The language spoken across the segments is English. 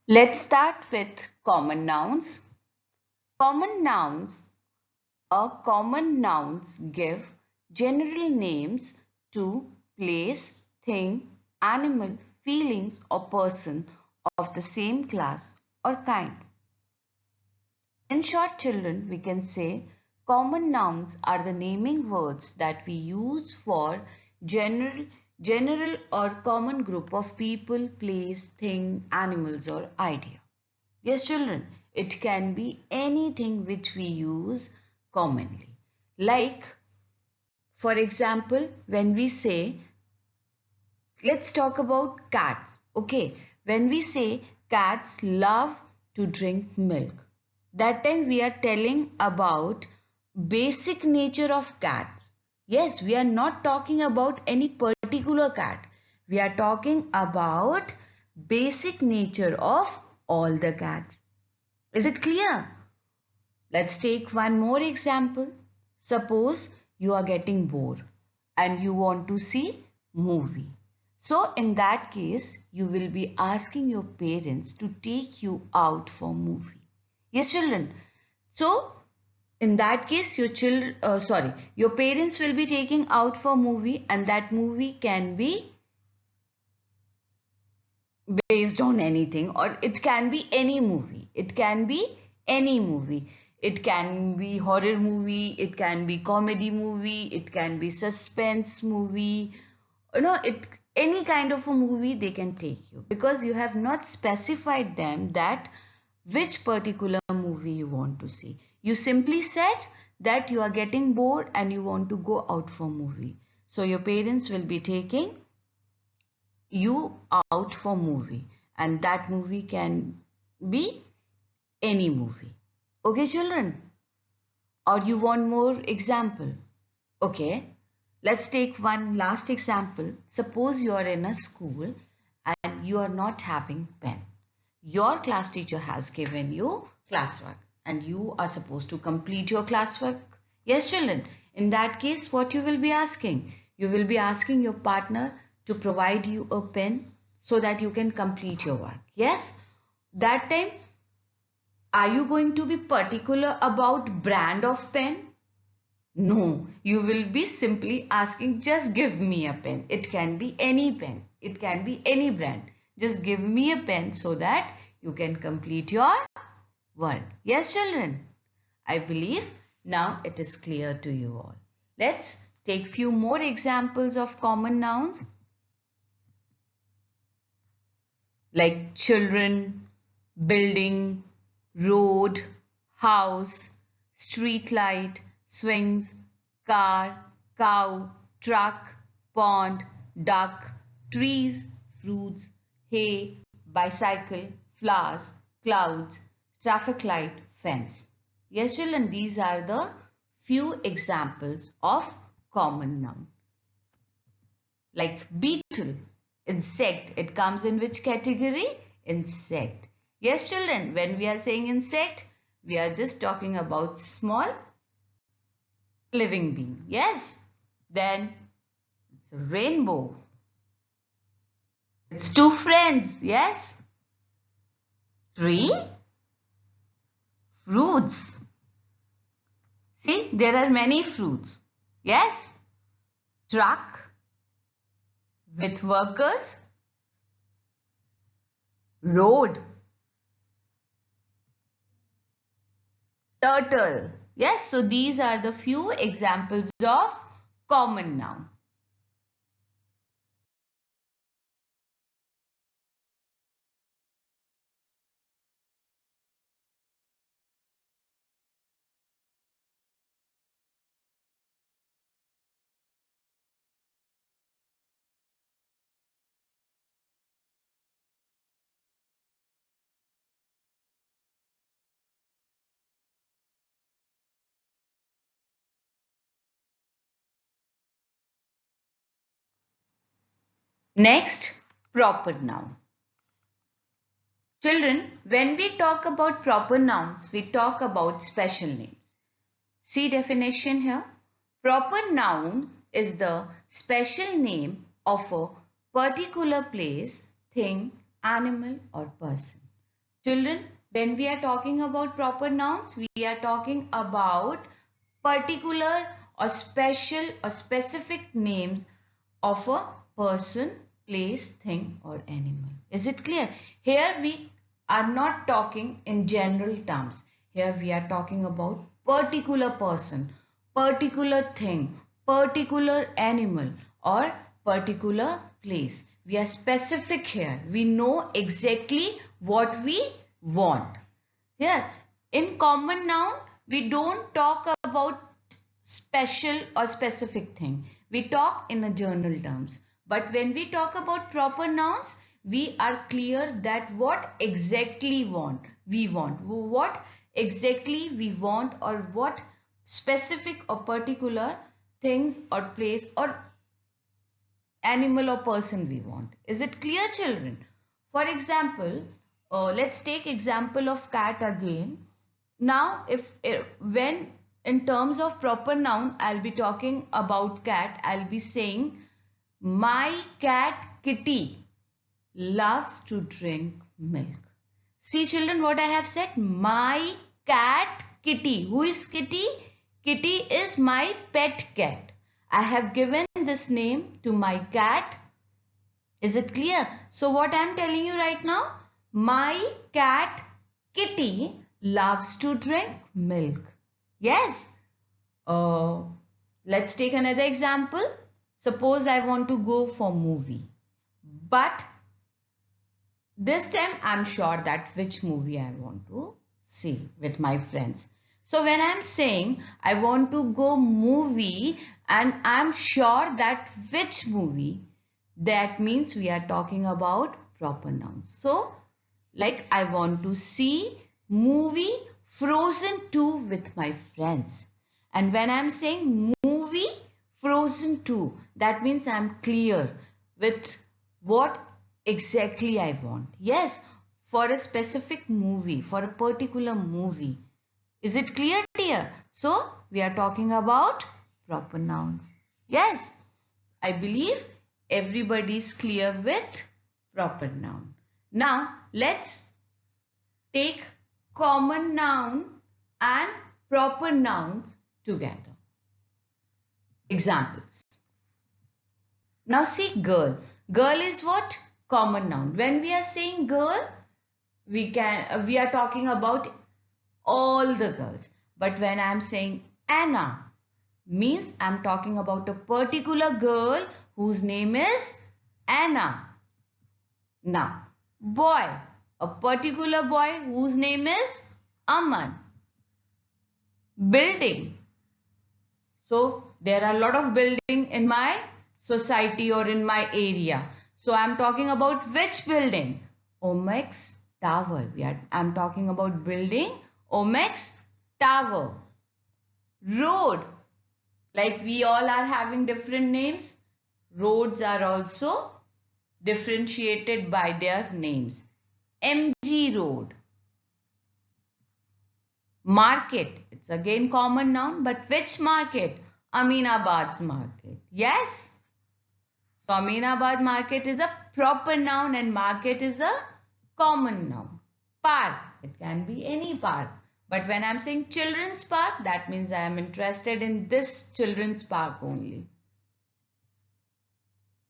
Let's start with common nouns. Common nouns or common nouns give general names to place, thing, animal, feelings or person of the same class or kind. In short, children, we can say common nouns are the naming words that we use for general, general or common group of people, place, thing, animals or idea. Yes, children, it can be anything which we use commonly. Like, for example, when we say, let's talk about cats. Okay, when we say cats love to drink milk, that time we are telling about basic nature of cat. Yes, we are not talking about any particular cat. We are talking about basic nature of all the cats. Is it clear? Let's take one more example. Suppose you are getting bored and you want to see movie. So in that case, you will be asking your parents to take you out for movie. Yes, children. So in that case, your parents will be taking out for movie, and that movie can be based on anything, or it can be any movie. It can be any movie. It can be horror movie, it can be comedy movie, it can be suspense movie. It any kind of a movie they can take you, because you have not specified them that which particular movie you want to see. You simply said that you are getting bored and you want to go out for movie. So your parents will be taking you out for movie, and that movie can be any movie. Okay, children? Or you want more example? Okay, let's take one last example. Suppose you are in a school and you are not having pen. Your class teacher has given you classwork and you are supposed to complete your classwork. Yes, children. In that case, what you will be asking? You will be asking your partner to provide you a pen so that you can complete your work. Yes? That time, are you going to be particular about brand of pen? No, you will be simply asking, just give me a pen. It can be any pen. It can be any brand. Just give me a pen so that you can complete your work. Yes, children. I believe now it is clear to you all. Let's take few more examples of common nouns like children, building, road, house, street light, swings, car, cow, truck, pond, duck, trees, fruits, hay, bicycle, flowers, clouds, traffic light, fence. Yes, children, these are the few examples of common noun. Like beetle, insect, it comes in which category? Insect. Yes, children, when we are saying insect, we are just talking about small living being. Yes. Then it's a rainbow. It's two friends. Yes. Tree, fruits. See, there are many fruits. Yes. Truck with workers. Road. Turtle. Yes, so these are the few examples of common noun. Next, proper noun. Children, when we talk about proper nouns, we talk about special names. See definition here. Proper noun is the special name of a particular place, thing, animal or person. Children, when we are talking about proper nouns, we are talking about particular or special or specific names of a person, place, thing or animal. Is it clear? Here we are not talking in general terms. Here we are talking about particular person, particular thing, particular animal or particular place. We are specific here. We know exactly what we want. Here in common noun, we don't talk about special or specific thing. We talk in a general terms. But when we talk about proper nouns, we are clear that what exactly we want. What exactly we want or what specific or particular things or place or animal or person we want. Is it clear, children? For example, let's take example of cat again. Now, when in terms of proper noun, I'll be talking about cat. I'll be saying, my cat Kitty loves to drink milk. See, children, what I have said. My cat Kitty. Who is Kitty? Kitty is my pet cat. I have given this name to my cat. Is it clear? So what I am telling you right now, my cat Kitty loves to drink milk. Yes. Let's take another example. Suppose I want to go for movie. But this time I'm sure that which movie I want to see with my friends. So when I'm saying I want to go movie and I'm sure that which movie, that means we are talking about proper nouns. So like I want to see movie Frozen 2 with my friends. And when I'm saying movie Frozen 2, that means I'm clear with what exactly I want. Yes, for a specific movie, for a particular movie. Is it clear, dear? So we are talking about proper nouns. Yes, I believe everybody is clear with proper noun. Now let's take common noun and proper nouns together. Examples. Now see girl. Girl is what? Common noun. When we are saying girl, we are talking about all the girls. But when I am saying Anna, means I am talking about a particular girl whose name is Anna. Now, boy, a particular boy whose name is Aman. Building. So there are a lot of building in my society or in my area. So I am talking about which building? Omex Tower. I'm talking about building Omex Tower. Road. Like we all are having different names. Roads are also differentiated by their names. MG Road. Market. It's again common noun, but which market? Aminabad's market. Yes. So Aminabad market is a proper noun and market is a common noun. Park. It can be any park. But when I'm saying children's park, that means I am interested in this children's park only.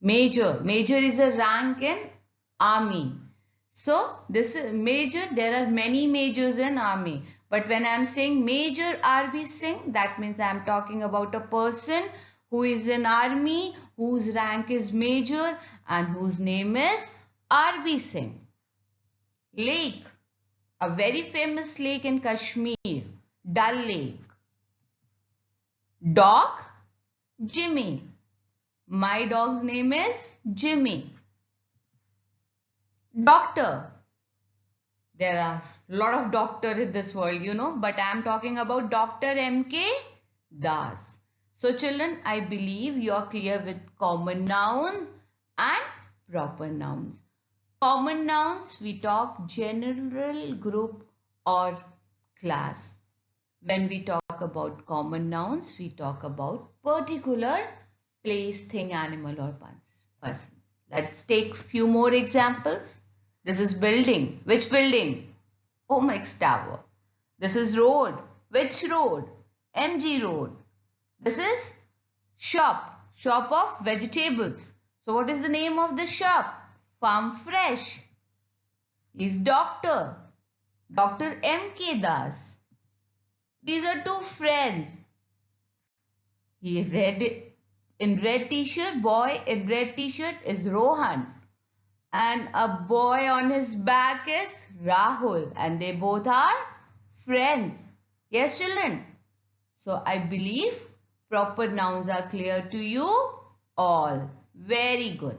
Major. Major is a rank in army. So this is major. There are many majors in army. But when I am saying Major R.B. Singh, that means I am talking about a person who is in army, whose rank is major and whose name is R.B. Singh. Lake. A very famous lake in Kashmir. Dal Lake. Dog. Jimmy. My dog's name is Jimmy. Doctor. There are a lot of doctors in this world, you know, but I am talking about Dr. M.K. Das. So children, I believe you are clear with common nouns and proper nouns. Common nouns, we talk general group or class. When we talk about common nouns, we talk about particular place, thing, animal or person. Let's take few more examples. This is building. Which building? Omex Tower. This is road. Which road? MG Road. This is shop. Shop of vegetables. So what is the name of the shop? Farm Fresh. He's doctor. Dr. M.K. Das. These are two friends. He in red t-shirt, boy in red t-shirt is Rohan. And a boy on his back is Rahul. And they both are friends. Yes, children. So I believe proper nouns are clear to you all. Very good.